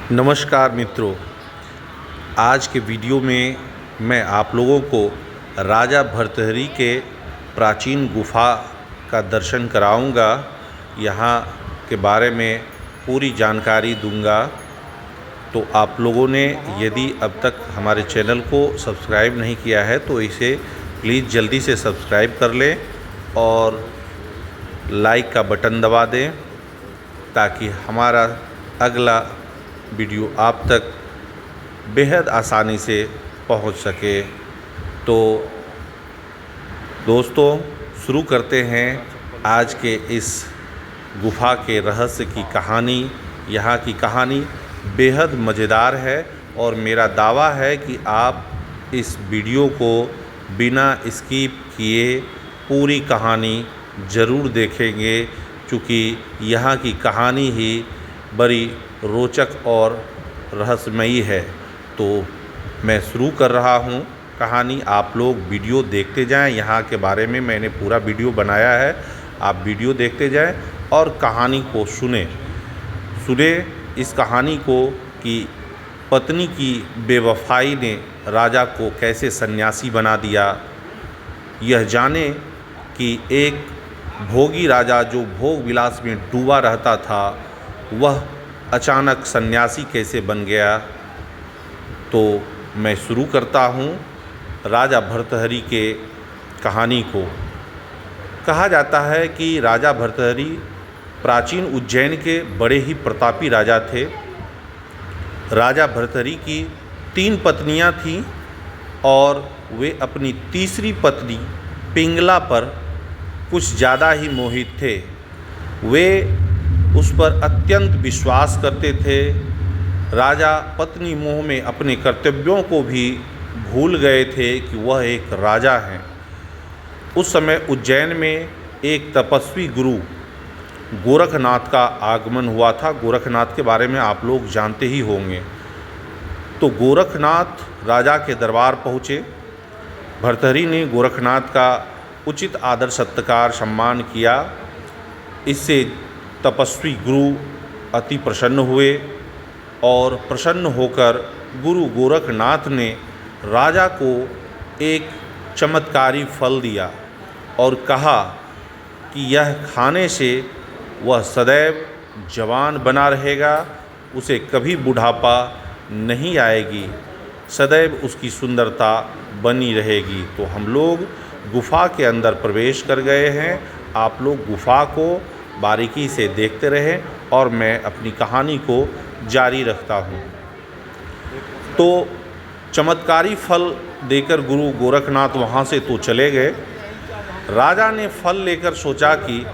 नमस्कार मित्रों, आज के वीडियो में मैं आप लोगों को राजा भर्तृहरि के प्राचीन गुफा का दर्शन कराऊंगा। यहाँ के बारे में पूरी जानकारी दूंगा। तो आप लोगों ने यदि अब तक हमारे चैनल को सब्सक्राइब नहीं किया है तो इसे प्लीज़ जल्दी से सब्सक्राइब कर लें और लाइक का बटन दबा दें ताकि हमारा अगला वीडियो आप तक बेहद आसानी से पहुंच सके। तो दोस्तों, शुरू करते हैं आज के इस गुफा के रहस्य की कहानी। यहाँ की कहानी बेहद मज़ेदार है और मेरा दावा है कि आप इस वीडियो को बिना स्किप किए पूरी कहानी ज़रूर देखेंगे, क्योंकि यहाँ की कहानी ही बड़ी रोचक और रहस्यमयी है। तो मैं शुरू कर रहा हूँ कहानी। आप लोग वीडियो देखते जाएं। यहाँ के बारे में मैंने पूरा वीडियो बनाया है, आप वीडियो देखते जाएं और कहानी को सुने इस कहानी को कि पत्नी की बेवफाई ने राजा को कैसे सन्यासी बना दिया। यह जाने कि एक भोगी राजा जो भोग विलास में डूबा रहता था, वह अचानक सन्यासी कैसे बन गया। तो मैं शुरू करता हूँ राजा भर्तृहरि के कहानी को। कहा जाता है कि राजा भर्तृहरि प्राचीन उज्जैन के बड़े ही प्रतापी राजा थे। राजा भर्तृहरि की 3 पत्नियाँ थीं और वे अपनी तीसरी पत्नी पिंगला पर कुछ ज़्यादा ही मोहित थे। वे उस पर अत्यंत विश्वास करते थे। राजा पत्नी मोह में अपने कर्तव्यों को भी भूल गए थे कि वह एक राजा हैं। उस समय उज्जैन में एक तपस्वी गुरु गोरखनाथ का आगमन हुआ था। गोरखनाथ के बारे में आप लोग जानते ही होंगे। तो गोरखनाथ राजा के दरबार पहुँचे। भर्तृहरि ने गोरखनाथ का उचित आदर सत्कार सम्मान किया। इससे तपस्वी गुरु अति प्रसन्न हुए और प्रसन्न होकर गुरु गोरखनाथ ने राजा को एक चमत्कारी फल दिया और कहा कि यह खाने से वह सदैव जवान बना रहेगा, उसे कभी बुढ़ापा नहीं आएगी, सदैव उसकी सुंदरता बनी रहेगी। तो हम लोग गुफा के अंदर प्रवेश कर गए हैं। आप लोग गुफा को बारीकी से देखते रहें और मैं अपनी कहानी को जारी रखता हूँ। तो चमत्कारी फल देकर गुरु गोरखनाथ वहाँ से तो चले गए। राजा ने फल लेकर सोचा कि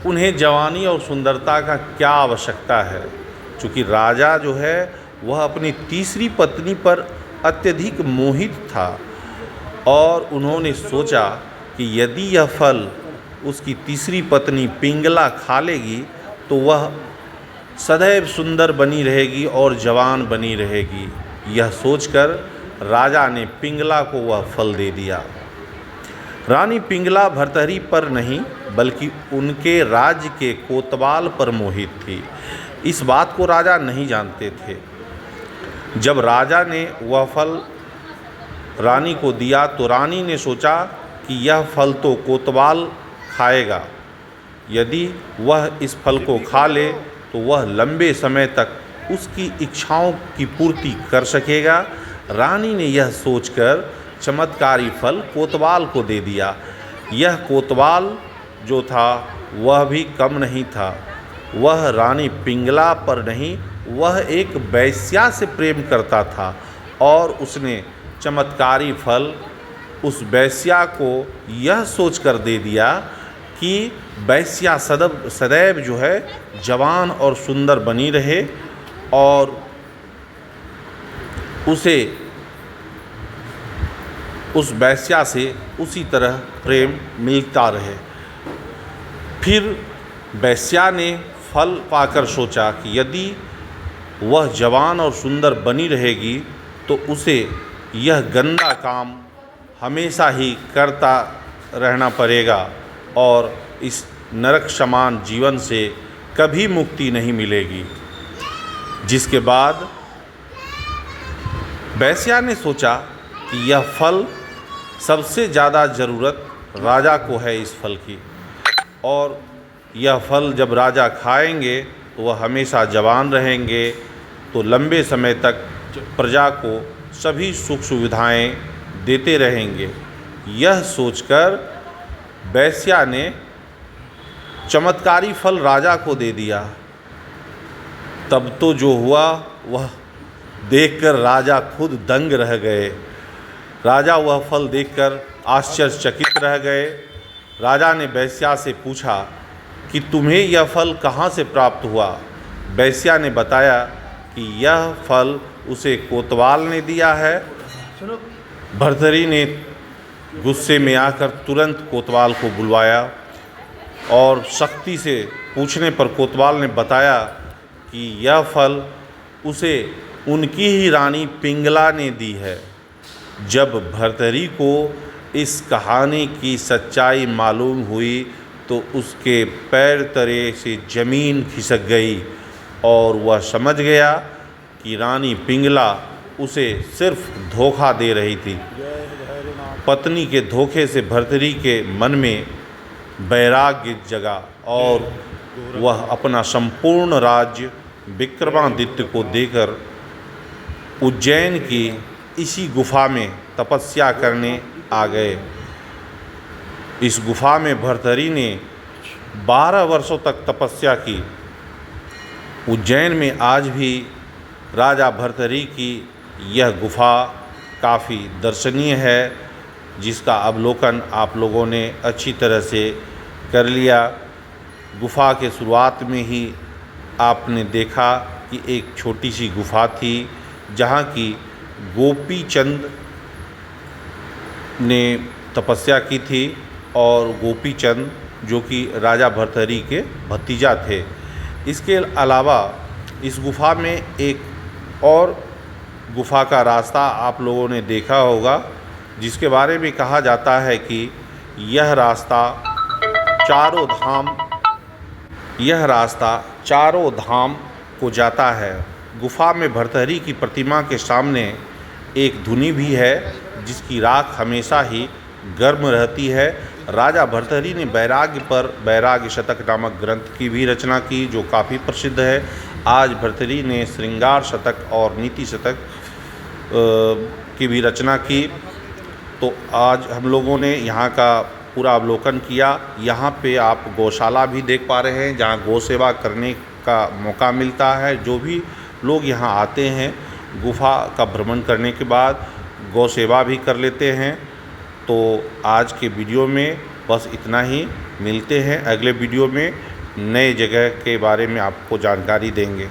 उन्हें जवानी और सुंदरता का क्या आवश्यकता है, क्योंकि राजा जो है वह अपनी तीसरी पत्नी पर अत्यधिक मोहित था और उन्होंने सोचा कि यदि यह फल उसकी तीसरी पत्नी पिंगला खा लेगी तो वह सदैव सुंदर बनी रहेगी और जवान बनी रहेगी। यह सोचकर राजा ने पिंगला को वह फल दे दिया। रानी पिंगला भर्तृहरि पर नहीं बल्कि उनके राज्य के कोतवाल पर मोहित थी। इस बात को राजा नहीं जानते थे। जब राजा ने वह फल रानी को दिया तो रानी ने सोचा कि यह फल तो कोतवाल खाएगा, यदि वह इस फल को खा ले तो वह लंबे समय तक उसकी इच्छाओं की पूर्ति कर सकेगा। रानी ने यह सोचकर चमत्कारी फल कोतवाल को दे दिया। यह कोतवाल जो था वह भी कम नहीं था। वह रानी पिंगला पर नहीं, वह एक वेश्या से प्रेम करता था और उसने चमत्कारी फल उस वेश्या को यह सोचकर दे दिया कि वेश्या सदैव जो है जवान और सुंदर बनी रहे और उसे उस वेश्या से उसी तरह प्रेम मिलता रहे। फिर वेश्या ने फल पाकर सोचा कि यदि वह जवान और सुंदर बनी रहेगी तो उसे यह गंदा काम हमेशा ही करता रहना पड़ेगा और इस नरक समान जीवन से कभी मुक्ति नहीं मिलेगी। जिसके बाद वेश्या ने सोचा कि यह फल सबसे ज़्यादा ज़रूरत राजा को है इस फल की, और यह फल जब राजा खाएंगे तो वह हमेशा जवान रहेंगे, तो लंबे समय तक प्रजा को सभी सुख सुविधाएं देते रहेंगे। यह सोचकर वेश्या ने चमत्कारी फल राजा को दे दिया। तब तो जो हुआ वह देखकर राजा खुद दंग रह गए। राजा वह फल देखकर आश्चर्यचकित रह गए। राजा ने वेश्या से पूछा कि तुम्हें यह फल कहाँ से प्राप्त हुआ। वेश्या ने बताया कि यह फल उसे कोतवाल ने दिया है। भर्तरी ने गुस्से में आकर तुरंत कोतवाल को बुलवाया और सख्ती से पूछने पर कोतवाल ने बताया कि यह फल उसे उनकी ही रानी पिंगला ने दी है। जब भर्तरी को इस कहानी की सच्चाई मालूम हुई तो उसके पैर तले से ज़मीन खिसक गई और वह समझ गया कि रानी पिंगला उसे सिर्फ धोखा दे रही थी। पत्नी के धोखे से भर्तरी के मन में वैराग्य जगा और वह अपना संपूर्ण राज्य विक्रमादित्य को देकर उज्जैन की इसी गुफा में तपस्या करने आ गए। इस गुफा में भर्तरी ने 12 वर्षों तक तपस्या की। उज्जैन में आज भी राजा भर्तरी की यह गुफा काफ़ी दर्शनीय है, जिसका अवलोकन आप लोगों ने अच्छी तरह से कर लिया। गुफा के शुरुआत में ही आपने देखा कि एक छोटी सी गुफा थी जहाँ की गोपी चंद ने तपस्या की थी, और गोपी चंद जो कि राजा भर्तरी के भतीजा थे। इसके अलावा इस गुफा में एक और गुफा का रास्ता आप लोगों ने देखा होगा, जिसके बारे में कहा जाता है कि यह रास्ता चारों धाम को जाता है। गुफा में भर्तरी की प्रतिमा के सामने एक धुनी भी है, जिसकी राख हमेशा ही गर्म रहती है। राजा भर्तरी ने वैराग्य पर वैराग्य शतक नामक ग्रंथ की भी रचना की, जो काफ़ी प्रसिद्ध है। आज भर्तरी ने श्रृंगार शतक और नीति शतक की भी रचना की। तो आज हम लोगों ने यहाँ का पूरा अवलोकन किया। यहाँ पे आप गौशाला भी देख पा रहे हैं, जहाँ गौ सेवा करने का मौका मिलता है। जो भी लोग यहाँ आते हैं, गुफा का भ्रमण करने के बाद गौ सेवा भी कर लेते हैं। तो आज के वीडियो में बस इतना ही। मिलते हैं अगले वीडियो में, नए जगह के बारे में आपको जानकारी देंगे।